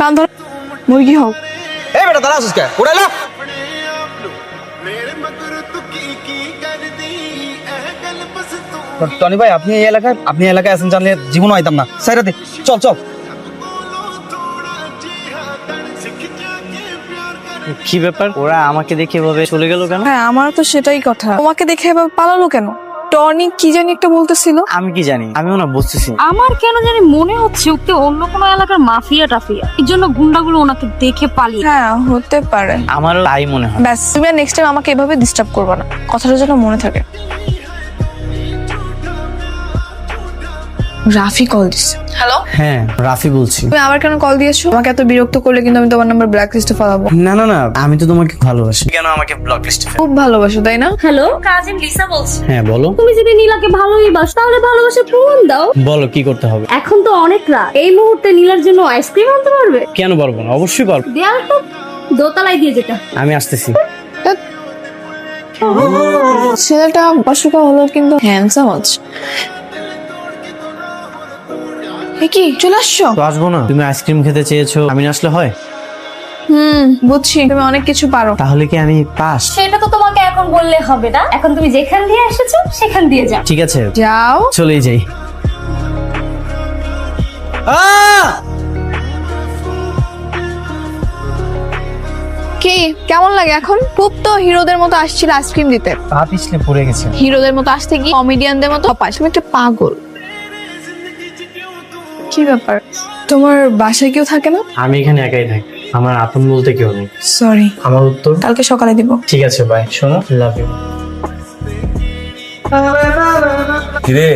কান ধর মুরগি হোক। এই বেটা দাঁড়া আছিস কে? উড়ে এলো। টনি ভাই আপনি এই এলাকায় আছেন জানলে জীবনও আইতাম না। সাইরা দে, চল চল। কি ব্যাপার, ওরা আমাকে দেখে এভাবে চলে গেল কেন? হ্যাঁ আমার তো সেটাই কথা, তোমাকে দেখে এভাবে পালালো কেন? টনি কি জানি একটা বলতেছিল। আমি কি জানি, আমিও না বুঝতেছি। আমার কেন জানি মনে হচ্ছে ওকে অন্য কোনো এলাকার মাফিয়া টাফিয়া, এর জন্য গুন্ডাগুলো ওনাকে দেখে পালিয়ে। হ্যাঁ হতে পারে। আমারও তাই মনে হয়। ব্যাস তুমি আর নেক্সট টাইম আমাকে এভাবে ডিস্টার্ব করবে না, কথাটা যেন মনে থাকে। রাফি কল দিছে। হ্যালো, হ্যাঁ রাফি বলছি। তুমি আবার কেন কল দিয়েছো? আমাকে এত বিরক্ত করলে কিন্তু আমি তোমার নাম্বার ব্ল্যাক লিস্টে ফেলাবো। না না না, আমি তো তোমাকে ভালোবাসি। কেন আমাকে ব্লক লিস্টে? খুব ভালোবাসো তাই না? হ্যালো, কাজিন লিসা বলছি। হ্যাঁ বলো। তুমি যদি নীলাকে ভালোই বাসো তাহলে ভালোবাসা প্রমাণ দাও। বলো কি করতে হবে? এখন তো অনেক রাত, এই মুহূর্তে নীলার জন্য আইসক্রিম আনতে পারবে? কেন পারবো না, অবশ্যই পারবো। দেয়াল তো দোতলায় দিয়ে যেটা। আমি আসতেছি। ছেলেটা অসুখা হলো কিন্তু হ্যান্ডসাম আছে। কি চলে আসছো? তো আসবো না? তুমি আইসক্রিম খেতে চেয়েছো, আমি না আসলে হয়? বুঝছি তুমি অনেক কিছু পারো। তাহলে কি আমি পাস? সেটা তো তোমাকে এখন বললে হবে না, এখন তুমি যেখান দিয়ে এসেছো সেখান দিয়ে যাও। ঠিক আছে যাও। চলেই যাই। কি কেমন লাগে এখন? খুব তো হিরোদের মতো আসছিল আইসক্রিম দিতে। পা পিছলে পড়ে গেছে। হিরোদের মতো আসতে গিয়ে কমেডিয়ানদের মতো পাস। তুমি একটা পাগল। কি ব্যাপার, তোমার বাসায় কেউ থাকে না? আমি এখানে একাই থাকি, আমার আপন বলতে কেউ নেই। সরি, আমার উত্তর কালকে সকালে দিব। ঠিক আছে, বাই। শোনো, লাভ ইউ। কিরে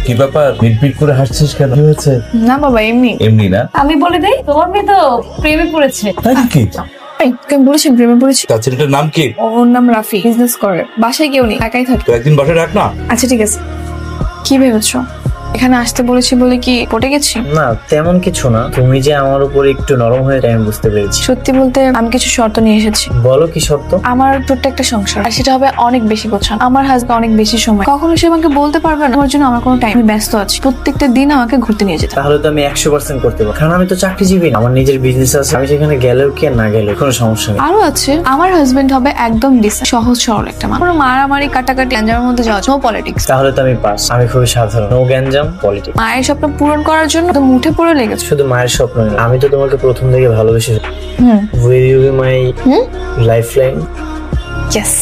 কি ব্যাপার মিটমিট করে হাসছিস কেন? কি হয়েছে? না বাবা এমনি। এমনি না? আমি বলে দেই, তোমার মেয়ে তো প্রেমে পড়েছে। তাই নাকি? এই, তোকে আমি বলেছি প্রেমে পড়েছি। তার ছেলেটার নাম কি? ওর নাম রাফি, বিজনেস করে, বাসায় কেউ নেই, একাই থাকে। তো একদিন বাসায় রাখ না। আচ্ছা ঠিক আছে। কি ভেবেছো এখানে আসতে বলেছি বলে কি পটে গেছি? না তেমন কিছু না, তুমি যে আমার উপরে একটু নরম হয়ে আমি বুঝতে পেরেছি। সত্যি বলতে আমি কিছু শর্ত নিয়ে এসেছি। বলো কি শর্ত? আমার প্রত্যেকটা সংসার আর সেটা হবে অনেক বেশি গোছানো। আমার হাজবেন্ড অনেক বেশি সময়, কখনো সে আমাকে বলতে পারবে না আমার জন্য আমার কোনো টাইম, ব্যস্ত আছি। প্রত্যেকটা দিন আমাকে ঘুরতে নিয়ে যেতে হবে। তাহলে তো আমি 100% করতে পারবো, কারণ আমি তো চাকরিজীবী না, আমার নিজের বিজনেস আছে। আমি সেখানে গেলেও কি আর না গেলেও কোনো সমস্যা নেই। আরো আছে, আমার হাজবেন্ড হবে একদম ডিসেন্ট, সহজ সরল একটা মানুষ। কোনো মারামারি কাটাকাটি গ্যাঞ্জামের মধ্যে যাওয়া, নো পলিটিক্স। তাহলে তো আমি পাস, আমি খুবই সাধারণ, নো গ্যাঞ্জাম, পলিটিক্স। মায়ের স্বপ্ন পূরণ করার জন্য তো মুঠে পড়ে লেগেছে। শুধু মায়ের স্বপ্ন না, আমি তো তোমাকে প্রথম থেকে ভালোবেসে। Hmm will you be my hmm lifeline? Yes.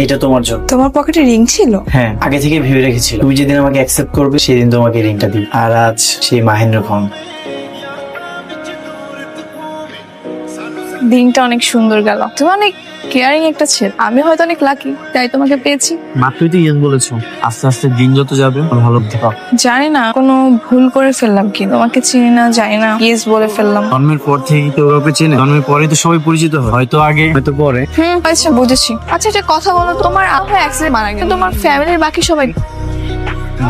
এটা তোমার জন্য। তোমার পকেটে রিং ছিল? হ্যাঁ, আগে থেকে ভেবে রেখেছিল তুমি যেদিন আমাকে অ্যাকসেপ্ট করবে সেদিন তোমাকে রিংটা দিই। আর আজ সেই মাহেন্দ্র খন। দিনটা অনেক সুন্দর গেল। তুমি অনেক কেয়ারিং একটা ছেলে, আমি হয়তো অনেক লাকি তাই তোমাকে পেয়েছি। মাত্রই তো ইয়েস বলেছো, আস্তে আস্তে দিন যত যাবে ভালো হতে পারো। জানি না কোনো ভুল করে ফেললাম কি, তোমাকে চিনি না জানি না ইয়েস বলে ফেললাম। জন্মের পর থেকে তো ওকে চেনে, জন্মের পরে তো সবাই পরিচিত হয়, হয়তো আগে হয়তো পরে। আচ্ছা বুঝেছি। আচ্ছা একটা কথা বলো, তোমার আব্বা অ্যাক্সিডেন্ট মারা গেছে, তোমার ফ্যামিলির বাকি সবাই?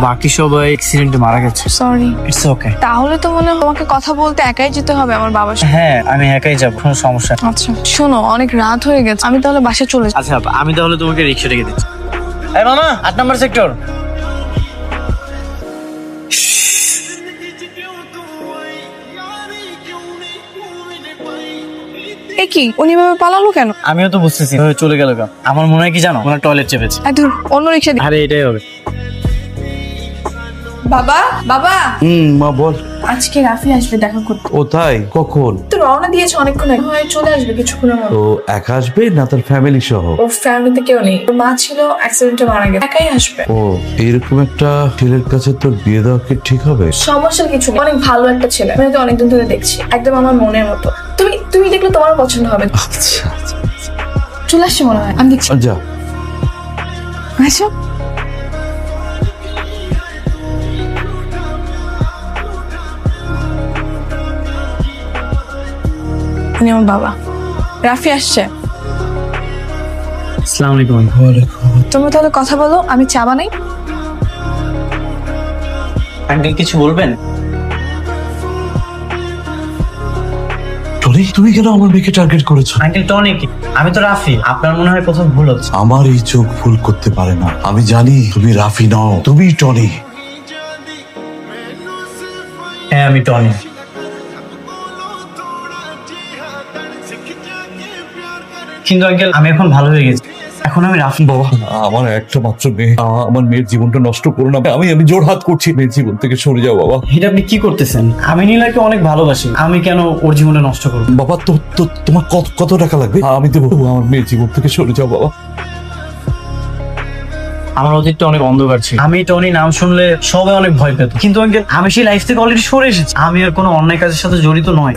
বাকি সবাই অ্যাক্সিডেন্টে মারা গেছে। সরি। It's okay. তাহলে তো মনে হয় তোমাকে কথা বলতে একাই যেতে হবে আমার বাবার সাথে। হ্যাঁ আমি একাই যাবো, কোনো সমস্যা নেই। আচ্ছা শোনো, অনেক রাত হয়ে গেছে, আমি তাহলে বাসায় চলে যাই। আচ্ছা আমি তাহলে তোমাকে রিক্সা রেখে দিচ্ছি। এই মামা, 8 নম্বর সেক্টর। এ কি, উনি ভাবে পালালো কেন? আমিও তো বুঝতেছি এভাবে চলে গেল কেন। আমার মনে হয় কি জানো, ওনার টয়লেট চেপেছে। ধর অন্য রিক্সা দি। আরে এটাই হবে। বাবা বাবা, মা বল। আজকে রাফি আসবে দেখা করতে। ও তাই? কখন? তো রওনা দিয়েছে অনেকক্ষণ আগে, হয় চলে আসবে কিছুক্ষণের মধ্যে। তো একা আসবে না তার ফ্যামিলি সহ? ওর ফ্যামিলিতে কেউ নেই, ওর মা ছিল অ্যাক্সিডেন্টে মারা গেছে, একাই আসবে। ও এরকম একটা ছেলের কাছে তোর বিয়ে দেওয়া কি ঠিক হবে? সমস্যা কিছু নেই, অনেক ভালো একটা ছেলে, আমি তো অনেকদিন ধরে দেখছি, একদম আমার মনের মতো। তুমি তুমি দেখলে তোমার পছন্দ হবে। আচ্ছা চলে আসছে মনে হয়, আমি দেখছি। যা। আচ্ছা উনি আমার বাবা। রাফি আসছে। আসসালামু আলাইকুম। তোমরা তাহলে কথা বলো, আমি চা বানাই। আঙ্কেল কিছু বলবেন? টনি, তুমি কেন আমার মেয়েকে টার্গেট করেছো? আঙ্কেল টনি কি? আমি তো রাফি। আপনার মনে হয় কোথাও ভুল হচ্ছে। আমার এই চোখ ভুল করতে পারে না। আমি জানি তুমি রাফি নও, তুমি টনি। হ্যাঁ, আমি টনি। কিন্তু আঙ্কেল আমি এখন ভালো হয়ে গেছি। এখন আমি রাফি। বাবা, আমার একটা মাত্র মেয়ে, আমার মেয়ের জীবনটা নষ্ট করো না। আমি জোর হাত করছি, মেয়ের জীবন থেকে সরে যাও বাবা। এটা আপনি কি করতেছেন? আমি নীলাকে অনেক ভালোবাসি, আমি কেন ওর জীবনটা নষ্ট করবো? বাবা, তোমার কত টাকা লাগবে? আমি দেবো। আমার মেয়ের জীবন থেকে সরে যাও বাবা। আমার অতীতটা অনেক অন্ধকার ছিল। আমি টনি নাম শুনলে সবাই অনেক ভয় পেত, কিন্তু আঙ্কেল আমি সেই লাইফ থেকে অলরেডি সরে এসেছি। আমি আর কোনো অন্যায় কাজের সাথে জড়িত নয়।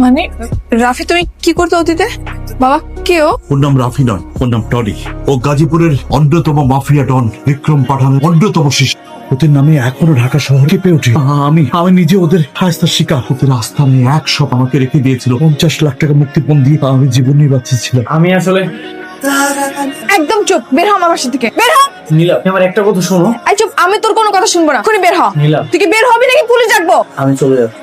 মানে রাফি তুমি কি করতে অতীতে? বাবা কে ও? ওর নাম রাফি নয়, ওর নাম টনি। ও গাজীপুরের অন্যতম মাফিয়া ডন বিক্রম পাঠানের অন্যতম শিষ্য। ওদের নামে এখনো ঢাকা শহর কেঁপে ওঠে। আমি নিজে ওদের হাস্তার শিকার। ওদের আস্থা নিয়ে এক সব আমাকে রেখে দিয়েছিল। 50 লাখ টাকা মুক্তিপণ দিয়ে আমি জীবন নিয়ে বাঁচিয়েছিলাম। আমি আসলে একদম চুপ, বের হ আমার বাসা থেকে, বের হ। নীলা, তুমি আমার একটা কথা শোনো। এই চুপ, আমি তোর কোনো কথা শুনবো না, এখনই বের হ। নীলা, তুই কি বের হবি নাকি পুলিশ ডাকবো? আমি চলে যাচ্ছি।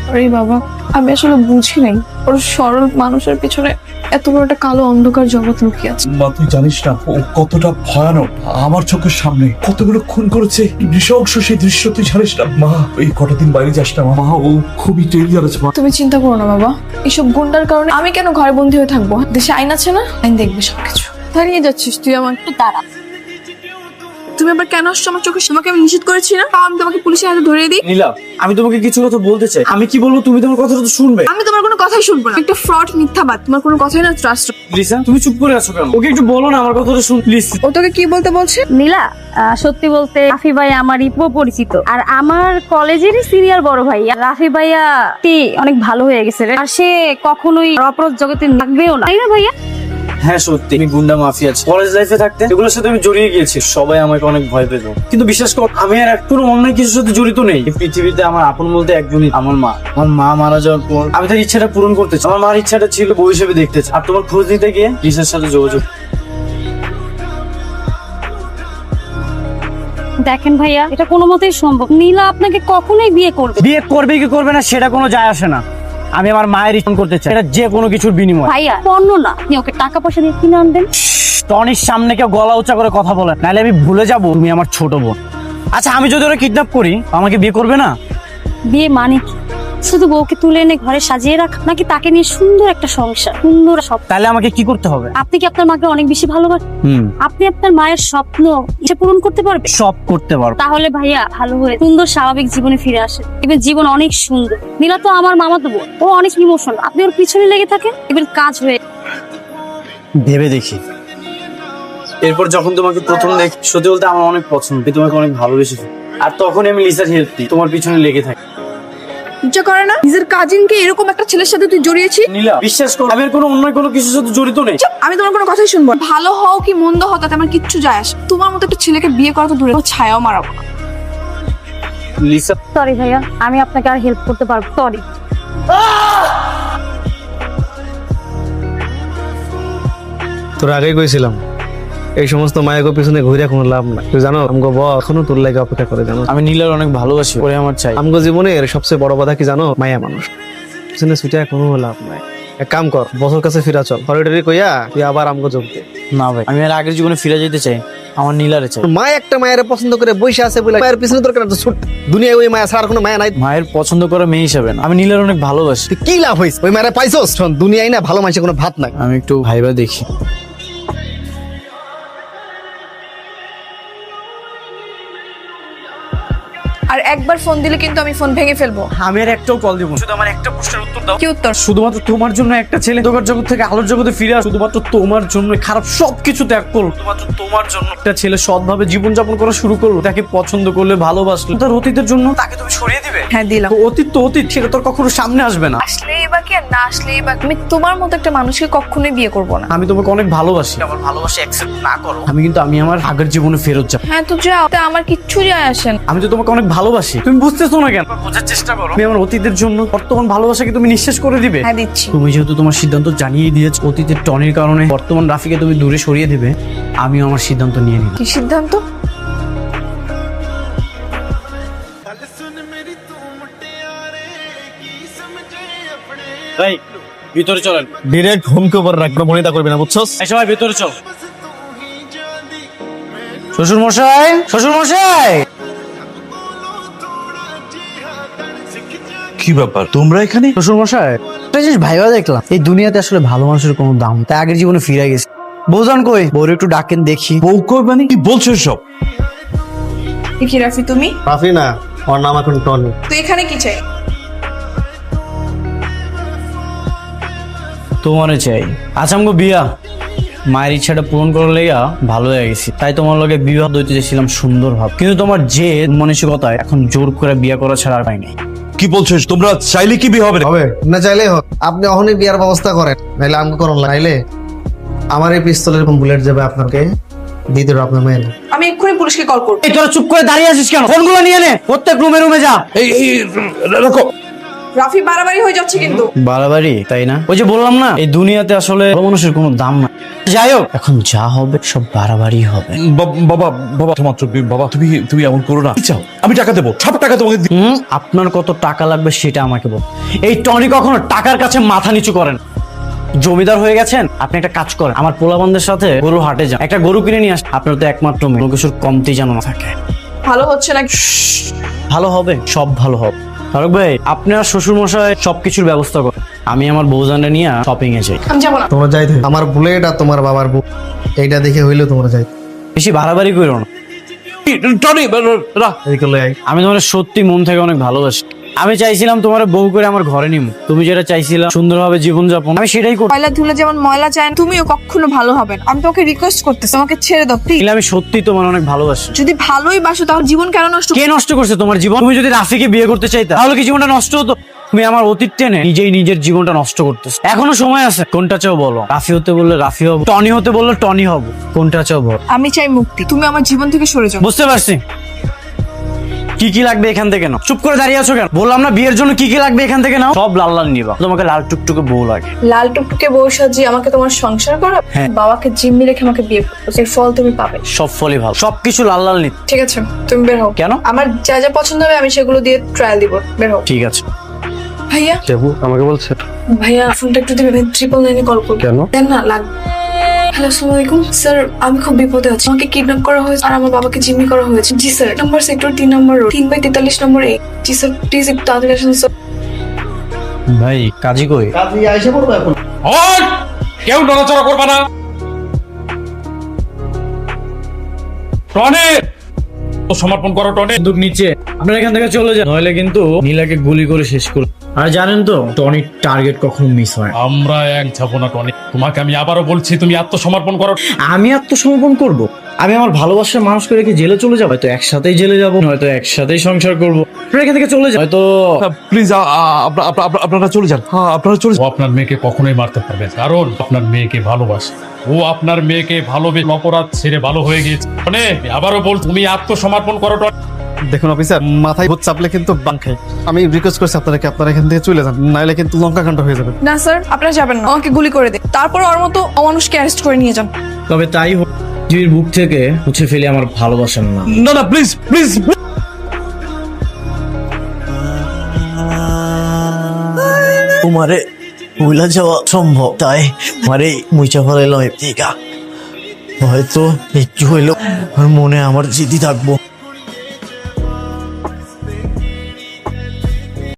সরি বাবা, আমি আসলে বুঝি নাই ওর সরল মানুষের পিছনে এত বড় একটা কালো অন্ধকার জগৎ লুকিয়ে আছে। মা, তুই জানিস না ও কতটা ভয়ানক। আমার চোখের সামনে কতগুলো খুন করেছে, নৃশংস সেই দৃশ্য তুই জানিস না। মা, এই কটা দিন বাইরে যাস না মা, ও খুবই ডেঞ্জার আছে মা। তুমি চিন্তা করো না বাবা, এসব গুন্ডার কারণে আমি কেন ঘরে বন্দী হয়ে থাকবো? দেশে আইন আছে না, আইন দেখবে সবকিছু। দাঁড়িয়ে যাচ্ছিস তুই আমার? একটু দাঁড়া। তুমি আবার কেন আসছো আমার চোখে? তোমাকে আমি নিষেধ করেছি না? তাও আমি তোমাকে পুলিশের হাতে ধরিয়ে দিই? নীলা, আমি তোমাকে কিছু কথা বলতে চাই। আমি কি বলবো তুমি তোমার কথাটা তো শুনবে। আমি তোমার কোনো কথাই শুনবো না, একটা ফ্রড, মিথ্যাবাদ, তোমার কোনো কথাই না ট্রাস্ট। লিসা, তুমি চুপ করে আছো কেন? ওকে একটু বলো না আমার কথাটা শুন প্লিজ। ও তোকে কি বলতে বলছে? নীলা, সত্যি বলতে রাফি ভাই আমারই পরিচিত, আর আমার কলেজেরই সিনিয়র বড় ভাই। রাফি ভাইয়া অনেক ভালো হয়ে গেছে রে, আর সে কখনোই অপরাধ জগতে লাগবেও না, তাই না ভাইয়া? হ্যাঁ সত্যি, আমি গুন্ডা মাফিয়া আছি। কলেজ লাইফে থাকতে এগুলোর সাথে আমি জড়িয়ে গিয়েছি। সবাই আমাকে অনেক ভয় পেত, কিন্তু বিশ্বাস কর আমি আর কোনো অন্যায় কিছুর সাথে জড়িত নেই। এই পৃথিবীতে আমার আপন বলতে একজনই, আমার মা। আমার মা মারা যাওয়ার পর আমি তার ইচ্ছাটা পূরণ করতে চাই। আমার মার ইচ্ছাটা ছিল বউ হিসেবে দেখতে চাই। আর তোমার খোঁজ নিতে গিয়ে লিসার সাথে যোগাযোগ। দেখেন ভাইয়া, এটা কোনো মতেই সম্ভব। নীলা আপনাকে কখনোই বিয়ে করবে। বিয়ে করবে কি করবে না সেটা কোনো যায় আসে না। আমি আমার মায়ের ইচ্ছা করতে চাই, এটা যে কোনো কিছুর বিনিময়। ভাইয়া পণ্য না, আপনি ওকে টাকা পয়সা দিয়ে কিনে আনবেন। টনির সামনে কেউ গলা উঁচা করে কথা বলে, নাহলে আমি ভুলে যাবো তুমি আমার ছোট বোন। আচ্ছা, আমি যদি ওরা কিডন্যাপ করি আমাকে বিয়ে করবে না? বিয়ে মানে কি? শুধু বউকে তুলে এনে ঘরে সাজিয়ে রাখা, নাকি তাকে নিয়ে সুন্দর একটা সংসার, সুন্দর সব? তাহলে আমাকে কি করতে হবে? আপনি কি আপনার মাকে অনেক বেশি ভালোবাসেন? আপনি আপনার মায়ের স্বপ্ন ইচ্ছা পূরণ করতে পারবেন? সব করতে পারবো। তাহলে ভাইয়া ভালো হয়ে সুন্দর স্বাভাবিক জীবনে ফিরে আসে, এবার জীবন অনেক সুন্দর। নীলা তো আমার মামাতো বোন, ও অনেক ইমোশনাল। আপনি ওর পিছনে লেগে থাকেন, এবার কাজ হয়ে। ভেবে দেখি। এরপর যখন তোমাকে প্রথম দেখি, সত্যি বলতে আমার অনেক পছন্দ, আমি তোমাকে অনেক ভালোবেসেছি। আর তখনই আমি লিসার হেল্প দিই, তোমার পিছনে লেগে থাকি। ইচ্ছা করে না নিজের কাজিনকে এরকম একটা ছেলের সাথে তুই জড়িয়েছি? নীলা, বিশ্বাস করো আমি আর কোনো অন্য কোনো কিছুর সাথে জড়িত নেই। চুপ, আমি তোমার কোনো কথাই শুনবো না। ভালো হও কি মন্দ হও তাতে আমার কিচ্ছু যায় আসে। তোমার মতো একটা ছেলেকে বিয়ে করা তো দূরে, ছায়াও মারাবো না। লিসা, সরি ভাইয়া, আমি আপনাকে আর হেল্প করতে পারবো, সরি। তোর আগেই কইছিলাম এই সমস্ত মায়ের পিছনে ঘুরে কোনো লাভ নাই। তুই জানো আমগো বউ এখনো তোর লাগে অপেক্ষা করে। জানো আমি নীলার অনেক ভালোবাসি, ওরে আমার চাই। আমগো জীবনের সবচেয়ে বড় কথা কি জানো? মায়া মানুষ। পিছনে ছুটে কোনো লাভ নাই। এক কাম কর, বছর কাছে ফিরা চল, হরিডরি কইয়া তুই আবার আমগো যোগ দে। না ভাই, আমি আর আগের জীবনে ফিরে যেতে চাই। আমার নীলারে চাই। মা একটা মায়ের পছন্দ করে বসে আছে বলে মায়ের পিছনে দরকার না তো ছুট। দুনিয়ায় ওই মায়া ছাড়া আর কোনো মায়া নাই। মায়ের পছন্দ করা মেয়ে হিসাবে না, আমি নীলার অনেক ভালোবাসি। তুই কি লাভ হইছে? ওই মায়ের পাইছস? শোন, দুনিয়ায় না ভালো মানুষের কোনো ভাত নাই। আমি একটু ভাইবা দেখি। আর একবার ফোন দিলে কিন্তু আমি ফোন ভেঙে ফেলবো। আমি আর একটাও কল দিব, শুধু আমার একটা প্রশ্নের উত্তর দাও। কি উত্তর? শুধুমাত্র তোমার জন্য একটা ছেলে অন্ধকার জগৎ থেকে আলোর জগতে ফিরে আসে, শুধুমাত্র তোমার জন্য খারাপ সবকিছু ত্যাগ করলো। শুধুমাত্র তোমার জন্য একটা ছেলে সৎভাবে জীবনযাপন করা শুরু করলো, তাকে পছন্দ করলে ভালোবাসলো, তার অতীতের জন্য তাকে তুমি সরিয়ে দিবে? হ্যাঁ দিলাম। তো অতীত তো অতীত, সেটা তোর কখনো সামনে আসবে না। আসলেই বা কি আর না আসলেই বা, আমি তোমার মতো একটা মানুষকে কখনোই বিয়ে করব না। আমি তোমাকে অনেক ভালোবাসি, আমার ভালোবাসা অ্যাকসেপ্ট না করো, আমি আমার আগের জীবনে ফেরত যাব। হ্যাঁ তো যাও, তা আমার কিচ্ছু যায় আসে না। আমি তো তোমাকে অনেক ভালোবাসি, তুমি বুঝতেছো না কেন? বোঝার চেষ্টা করো। আমি আমার অতীতের জন্য বর্তমান ভালোবাসাকে তুমি নিঃশেষ করে দিবে? হ্যাঁ দিচ্ছি। তুমি যেহেতু তোমার সিদ্ধান্ত জানিয়ে দিয়েছো, অতীতের টনির কারণে বর্তমান রাফিকে তুমি দূরে সরিয়ে দিবে, আমিও আমার সিদ্ধান্ত নিয়ে নিলাম। কি সিদ্ধান্ত? ভাই ভিতরে চলেন। ডিরেক্ট হোম কভার রাখবো, মনিটা করবি না, বুঝছস? এই সবাই ভিতরে চল। শ্বশুর মশাই, শ্বশুর মশাই। কি ব্যাপার তোমরা এখানে? শ্বশুর মশাই, একটা জিনিস ভাইবা দেখলাম, এই দুনিয়াতে আসলে ভালো মানুষের কোনো দাম নেই। তাই আগের জীবনে ফিরে গেছে। বৌজান কই? বউর একটু ডাকেন দেখি। বউ কই মানে? কি বলছো সব? কি রাফি তুমি? রাফি না, ওর নাম এখন টনি। তুই এখানে কি চাই? তোমারে চাই। আচ্ছা আমগো বিয়া, মায়ের ইচ্ছাটা পূরণ করার লেগা ভালো হয়ে গেছি, তাই তোমার লগে বিবাহ দইতে চেয়েছিলাম সুন্দর ভাব। কিন্তু তোমার যে মানসিকতায় এখন জোর করে বিয়া করা ছাড়া আর পাই নাই। কি বলছো? তোমরা চাইলে কি বিয়ে হবে না? হবে না, চাইলেই হোক। আপনি অহনই বিয়ার ব্যবস্থা করেন, নাইলে আমাকে করুন। নাইলে আমার এই পিস্তলের এরকম বুলেট যাবে আপনাকে দিতে হবে আপনার মেয়ের। আমি এক্ষুনি পুলিশকে কল করবো। এই তোরা চুপ করে দাঁড়িয়ে আছিস কেন? ফোনগুলো নিয়ে নে, প্রত্যেক রুমে রুমে যা। এই রাখো। রাফি বাড়াবাড়ি হয়ে যাচ্ছে কিন্তু। বাড়াবাড়ি তাই না? ওই যে বললাম না, এই দুনিয়াতে আসলে ভালো মানুষের কোনো দাম নাই। যাই হোক, এখন যা হবে সব বাড়াবাড়ি হবে। বাবা বাবা মাত্র বাবা, তুমি এমন করো না। কি চাও? আমি টাকা দেবো, সব টাকা তোমাকে আপনার কত টাকা লাগবে সেটা আমাকে বল। এই টনি কখনো টাকার কাছে মাথা নিচু করেন। জমিদার হয়ে গেছেন, আপনি একটা কাজ করেন, আমার পোলাবন্ধের সাথে গরু হাটে যান, একটা গরু কিনে নিয়ে আসেন। আপনার তো একমাত্র মেয়ে, কোনো কিছুর কমতি যেন না থাকে। ভালো হচ্ছে না। ভালো হবে, সব ভালো হবে। ফারুক ভাই, আপনার শ্বশুর মশাই সবকিছুর ব্যবস্থা করেন, আমি আমার বউজানটা নিয়ে শপিং এ যাই। আমি যাবো না। তোমরা যাইতে, আমার বুলেট আর তোমার বাবার বুক এইটা দেখে হইলেও তোমরা যাইতে। বেশি বাড়াবাড়ি করো না। টনি এদিকে লই আই। আমি তোমার সত্যি মন থেকে অনেক ভালোবাসি। আমি চাইছিলাম তোমার বউ করে আমার ঘরে নিম, তুমি যেটা চাইছিলা সুন্দরভাবে জীবনযাপন, আমি সেটাই করি। ময়লা ধুলে যেমন ময়লা চায় না, তুমিও কখনো ভালো হবে না। আমি তোমাকে রিকোয়েস্ট করতেছি, আমাকে ছেড়ে দাও প্লিজ। আমি সত্যি তোমার অনেক ভালোবাসি। যদি ভালোই বাসো তাহলে জীবন কেন নষ্ট? কে নষ্ট করছে তোমার জীবন? তুমি যদি রাফিকে বিয়ে করতে চাইতা তাহলে কি জীবনটা নষ্ট হতো? তুমি আমার অতীত টেনে নিজেই নিজের জীবনটা নষ্ট করতেছো। এখনো সময় আছে, কোনটা চাও বলো। রাফি হতে বললে রাফি হবো, টনি হতে বললে টনি হবো, কোনটা চাও বলো। আমি চাই মুক্তি, তুমি আমার জীবন থেকে সরে যাও। বুঝতে পারছি। কি কি লাগবে এখান থেকে নাও। চুপ করে দাঁড়িয়ে আছো কেন? বললাম না বিয়ের জন্য কি কি লাগবে এখান থেকে নাও। সব লাল লাল নিবা। তোমাকে লাল টুকটুকে বউ লাগে। লাল টুকটুকে বউ সাজিয়ে আমাকে তোমার সংসার করো, হ্যাঁ। বাবাকে জিম্মি রেখে আমাকে বিয়ে করো, এর ফল তুমি পাবে। সব ফলই ভালো, সবকিছু লাল লাল নিতে। ঠিক আছে, তুমি বের হও। কেন? আমার যা যা পছন্দ হবে আমি সেগুলো দিয়ে ট্রায়াল দিব। বের হও। ঠিক আছে। ভাইয়া, যাবো আমাকে বলছে। ভাইয়া ফোনটা একটু দিবেন, 999 কল করবো। কেন? দেন না, লাগবে। হ্যালো, আসসালামু আলাইকুম স্যার, আমি খুব বিপদে আছি। আমাকে কিডন্যাপ করা হয়েছে আর আমার বাবাকে জিম্মি করা হয়েছে। জি স্যার, নাম্বার সেক্টর 3 নম্বর রোড 3/43 নম্বর A। জি স্যার, প্লিজ একটু তাড়াতাড়ি আসুন স্যার। ভাই কাজী কই? কাজে আইসা পড়বো এখন। কেউ নড়াচড়া করবে না। টনি সমর্পণ করো। টনি বন্দুক নিচে। আপনারা এখান থেকে চলে যান, নইলে কিন্তু নীলাকে গুলি করে শেষ করব। আর জানেন তো টনির টার্গেট কখনো মিস হয় না। আমরা এক যাবো না টনি, তোমাকে আমি আবারও বলছি তুমি আত্মসমর্পণ করো। আমি আত্মসমর্পণ করব? আমি আমার ভালোবাসার মানুষকে রেখে জেলে চলে যাবো? হয়তো একসাথেই জেলে যাবো, হয়তো একসাথেই সংসার করবো। আপনারা এখান থেকে চলে যান, হয়তো প্লিজ আপনারা চলে যান। হ্যাঁ আপনারা চলে ও আপনার মেয়েকে কখনোই মারতে পারবে না, কারণ আপনার মেয়েকে ভালোবাসে। ও আপনার মেয়েকে ভালোবেসে অপরাধ ছেড়ে ভালো হয়ে গেছে। মানে আবারও বল, তুমি আত্মসমর্পণ করো টনি। দেখুন অফিসার, মাথায় ভূত চাপলে কিন্তু বাং খাই। আমি রিকোয়েস্ট করছি আপনাদেরকে, আপনারা এখান থেকে চলে যান, নাইলে কিন্তু লঙ্কাকাণ্ড হয়ে যাবে। না স্যার, আপনারা যাবেন না, আমাকে গুলি করে দিন, তারপর ওর মতো অমানুষকে অ্যারেস্ট করে নিয়ে যান। তবে তাই হোক, পৃথিবীর বুক থেকে মুছে ফেলে আমার ভালোবাসার নাম। না প্লিজ প্লিজ। তোমারে ভুলা যাওয়া সম্ভব, তাই আমারে মুইচা ফেলাইলাম। হয়তো একটু হইলেও আমার মনে আমার জিদি থাকবো।